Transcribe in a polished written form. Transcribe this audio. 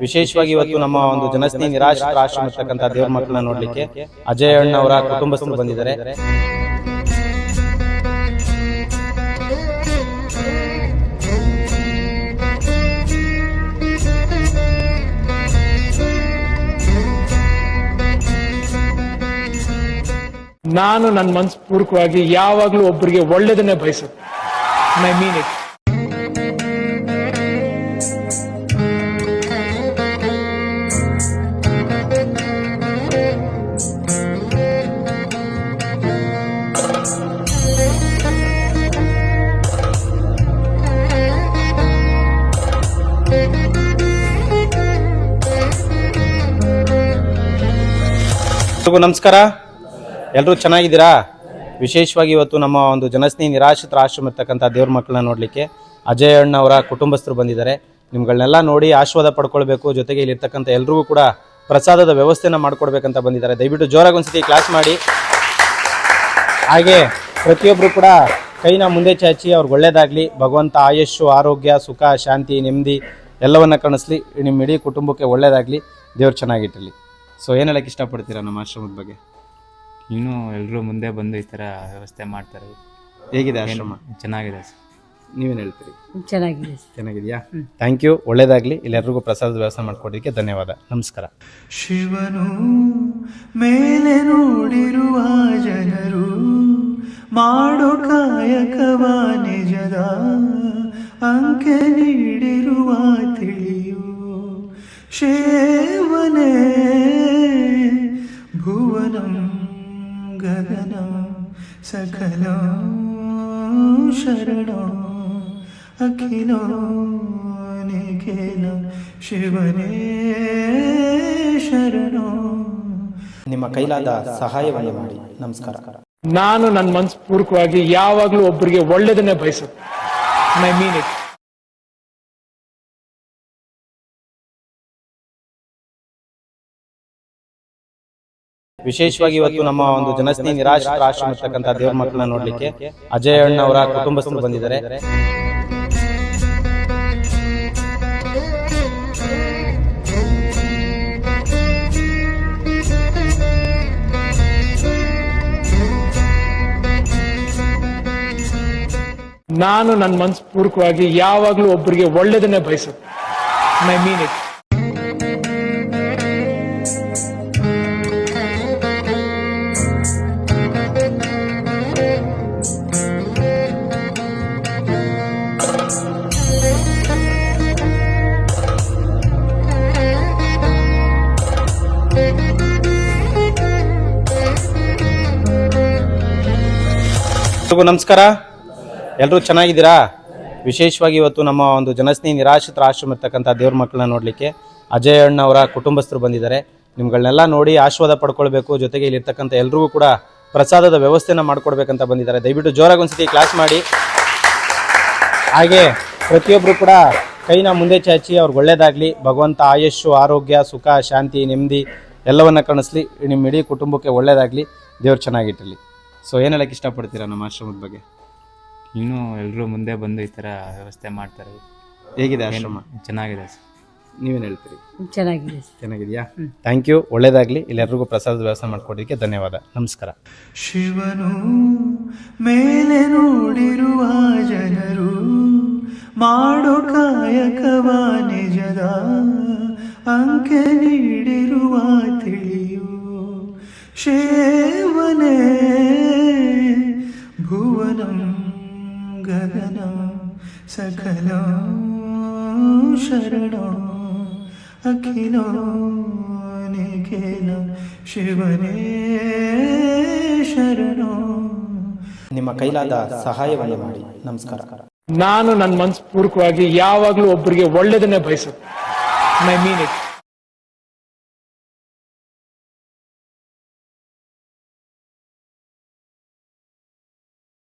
ವಿಶೇಷವಾಗಿ ಇವತ್ತು ನಮ್ಮ ಒಂದು ಜನಸ್ನೇಹಿ ನಿರಾಶ್ರಿತ ಆಶ್ರಮ ಇರ್ತಕ್ಕಂಥ ದೇವ್ರ ಮಕ್ಕಳನ್ನ ನೋಡ್ಲಿಕ್ಕೆ ಅಜಯ್ ಅಣ್ಣ ಅವರ ಕುಟುಂಬಸ್ಥರು ಬಂದಿದ್ದಾರೆ. ನಾನು ನನ್ನ ಮನಸ್ಪೂರ್ವಕವಾಗಿ ಯಾವಾಗಲೂ ಒಬ್ಬರಿಗೆ ಒಳ್ಳೆಯದನ್ನೇ ಬಯಸುತ್ತೆ. I mean it. ನಮಸ್ಕಾರ, ಎಲ್ಲರೂ ಚೆನ್ನಾಗಿದ್ದೀರಾ? ವಿಶೇಷವಾಗಿ ಇವತ್ತು ನಮ್ಮ ಒಂದು ಜನಸ್ನೇಹಿ ನಿರಾಶ್ರಿತ ಆಶ್ರಮ ಇರ್ತಕ್ಕಂಥ ದೇವ್ರ ಮಕ್ಕಳನ್ನ ನೋಡಲಿಕ್ಕೆ ಅಜಯ್ ಅಣ್ಣ ಅವರ ಕುಟುಂಬಸ್ಥರು ಬಂದಿದ್ದಾರೆ. ನಿಮ್ಗಳನ್ನೆಲ್ಲ ನೋಡಿ ಆಶೀರ್ವಾದ ಪಡ್ಕೊಳ್ಬೇಕು, ಜೊತೆಗೆ ಇಲ್ಲಿರ್ತಕ್ಕಂಥ ಎಲ್ರಿಗೂ ಕೂಡ ಪ್ರಸಾದದ ವ್ಯವಸ್ಥೆನ ಮಾಡ್ಕೊಡ್ಬೇಕಂತ ಬಂದಿದ್ದಾರೆ. ದಯವಿಟ್ಟು ಜೋರಾಗಿ ಒಂದ್ಸತಿ ಕ್ಲಾಸ್ ಮಾಡಿ. ಹಾಗೆ ಪ್ರತಿಯೊಬ್ಬರು ಕೂಡ ಕೈನ ಮುಂದೆ ಚಾಚಿ ಅವ್ರಿಗೆ ಒಳ್ಳೇದಾಗಲಿ, ಭಗವಂತ ಆಯುಷ್ಯು, ಆರೋಗ್ಯ, ಸುಖ, ಶಾಂತಿ, ನೆಮ್ಮದಿ ಎಲ್ಲವನ್ನ ಕಾಣಿಸ್ಲಿ, ನಿಮ್ಮ ಇಡೀ ಕುಟುಂಬಕ್ಕೆ ಒಳ್ಳೇದಾಗಲಿ, ದೇವ್ರು ಚೆನ್ನಾಗಿಟ್ಟಿರಲಿ. ಸೊ ಏನು ಹೇಳಕ್ಕೆ ಇಷ್ಟಪಡ್ತೀರಾ ನಮ್ಮ ಆಶ್ರಮದ ಬಗ್ಗೆ? ಇನ್ನೂ ಎಲ್ಲರೂ ಮುಂದೆ ಬಂದು ಈ ಥರ ವ್ಯವಸ್ಥೆ ಮಾಡ್ತಾರೆ. ಹೇಗಿದೆ ಆಶ್ರಮ? ಚೆನ್ನಾಗಿದೆ ಸರ್. ನೀವೇನು ಹೇಳ್ತೀರಿ? ಚೆನ್ನಾಗಿದೆ. ಚೆನ್ನಾಗಿದೆಯಾ? ಥ್ಯಾಂಕ್ ಯು, ಒಳ್ಳೇದಾಗಲಿ. ಇಲ್ಲೆಲ್ರಿಗೂ ಪ್ರಸಾದದ ವ್ಯವಸ್ಥೆ ಮಾಡಿಕೊಡೋದಕ್ಕೆ ಧನ್ಯವಾದ. ನಮಸ್ಕಾರ. ಶಿವನು ಮೇಲೆ ನೋಡಿರುವ ಜನರು ಮಾಡೋ ಕಾಯಕವ ನಿಜದ ಅಂಕೆ ನೀಡಿರುವ ತಿಳಿಯು ಶಿವನೇ ಭುವನಂ ಗಗನ ಸಕಲ ಶರಣ ಅಖಿಲ ನಿಖಿಲ ಶಿವನೇ ಶರಣ. ನಿಮ್ಮ ಕೈಲಾದ ಸಹಾಯವನ್ನು ಮಾಡಿ. ನಮಸ್ಕಾರ. ನಾನು ನನ್ನ ಮನಸ್ಪೂರ್ವಕವಾಗಿ ಯಾವಾಗಲೂ ಒಬ್ಬರಿಗೆ ಒಳ್ಳೆಯದನ್ನೇ ಬಯಸುತ್ತೆ. I mean it. ವಿಶೇಷವಾಗಿ ಇವತ್ತು ನಮ್ಮ ಒಂದು ಜನಸ್ನೇಹಿ ನಿರಾಶ್ರಿತ ಆಶ್ರಮ ಇರ್ತಕ್ಕಂಥ ದೇವ್ರ ಮಕ್ಕಳನ್ನ ನೋಡ್ಲಿಕ್ಕೆ ಅಜಯ್ ಅಣ್ಣ ಅವರ ಕುಟುಂಬಸ್ಥರು ಬಂದಿದ್ದಾರೆ. ನಾನು ನನ್ನ ಮನಸ್ಪೂರ್ವಕವಾಗಿ ಯಾವಾಗಲೂ ಒಬ್ಬರಿಗೆ ಒಳ್ಳೆಯದನ್ನೇ ಬಯಸುತ್ತೆ. I mean it. ನಮಸ್ಕಾರ, ಎಲ್ಲರೂ ಚೆನ್ನಾಗಿದ್ದೀರಾ? ವಿಶೇಷವಾಗಿ ಇವತ್ತು ನಮ್ಮ ಒಂದು ಜನಸ್ನೇಹಿ ನಿರಾಶ್ರಿತ ಆಶ್ರಮ ಇರ್ತಕ್ಕಂಥ ದೇವ್ರ ಮಕ್ಕಳನ್ನ ನೋಡಲಿಕ್ಕೆ ಅಜಯ್ ಅಣ್ಣ ಅವರ ಕುಟುಂಬಸ್ಥರು ಬಂದಿದ್ದಾರೆ. ನಿಮ್ಗಳನ್ನೆಲ್ಲ ನೋಡಿ ಆಶೀರ್ವಾದ ಪಡ್ಕೊಳ್ಬೇಕು, ಜೊತೆಗೆ ಇಲ್ಲಿರ್ತಕ್ಕಂಥ ಎಲ್ರಿಗೂ ಕೂಡ ಪ್ರಸಾದದ ವ್ಯವಸ್ಥೆನ ಮಾಡ್ಕೊಡ್ಬೇಕಂತ ಬಂದಿದ್ದಾರೆ. ದಯವಿಟ್ಟು ಜೋರಾಗಿ ಒಂದ್ಸತಿ ಕ್ಲಾಸ್ ಮಾಡಿ. ಹಾಗೆ ಪ್ರತಿಯೊಬ್ಬರು ಕೂಡ ಕೈನ ಮುಂದೆ ಚಾಚಿ ಅವ್ರಿಗೆ ಒಳ್ಳೇದಾಗಲಿ, ಭಗವಂತ ಆಯುಷ್ಯು, ಆರೋಗ್ಯ, ಸುಖ, ಶಾಂತಿ, ನೆಮ್ಮದಿ ಎಲ್ಲವನ್ನ ಕಾಣಿಸ್ಲಿ, ನಿಮ್ಮ ಇಡೀ ಕುಟುಂಬಕ್ಕೆ ಒಳ್ಳೇದಾಗಲಿ, ದೇವ್ರು ಚೆನ್ನಾಗಿಟ್ಟಿರಲಿ. ಸೊ ಏನು ಹೇಳಕ್ಕೆ ಇಷ್ಟಪಡ್ತೀರಾ ನಮ್ಮ ಆಶ್ರಮದ ಬಗ್ಗೆ? ಇನ್ನೂ ಎಲ್ಲರೂ ಮುಂದೆ ಬಂದು ಈ ಥರ ವ್ಯವಸ್ಥೆ ಮಾಡ್ತಾರೆ. ಹೇಗಿದೆ ಆಶ್ರಮ? ಚೆನ್ನಾಗಿದೆ ಸರ್. ನೀವೇನು ಹೇಳ್ತೀರಿ? ಚೆನ್ನಾಗಿದೆ. ಚೆನ್ನಾಗಿದೆಯಾ? ಥ್ಯಾಂಕ್ ಯು, ಒಳ್ಳೇದಾಗಲಿ. ಇಲ್ಲೆಲ್ರಿಗೂ ಪ್ರಸಾದದ ವ್ಯವಸ್ಥೆ ಮಾಡಿಕೊಡೋದಕ್ಕೆ ಧನ್ಯವಾದ. ನಮಸ್ಕಾರ. ಶಿವನು ಮೇಲೆ ನೋಡಿರುವ ಜನರು ಮಾಡೋ ಕಾಯಕವ ನಿಜದ ಅಂಕೆ ನೀಡಿರುವ ತಿಳಿಯು ಶಿವನೇ ಭುವನಂ ಗಗನ ಸಕಲ ಶರಣ ಅಖಿಲ ನಿಖಿಲ ಶಿವನೇ ಶರಣ. ನಿಮ್ಮ ಕೈಲಾದ ಸಹಾಯವನ್ನು ಮಾಡಿ. ನಮಸ್ಕಾರ. ನಾನು ನನ್ನ ಮನಸ್ಪೂರ್ವಕವಾಗಿ ಯಾವಾಗಲೂ ಒಬ್ಬರಿಗೆ ಒಳ್ಳೆಯದನ್ನೇ ಬಯಸುತ್ತೆ. I mean it.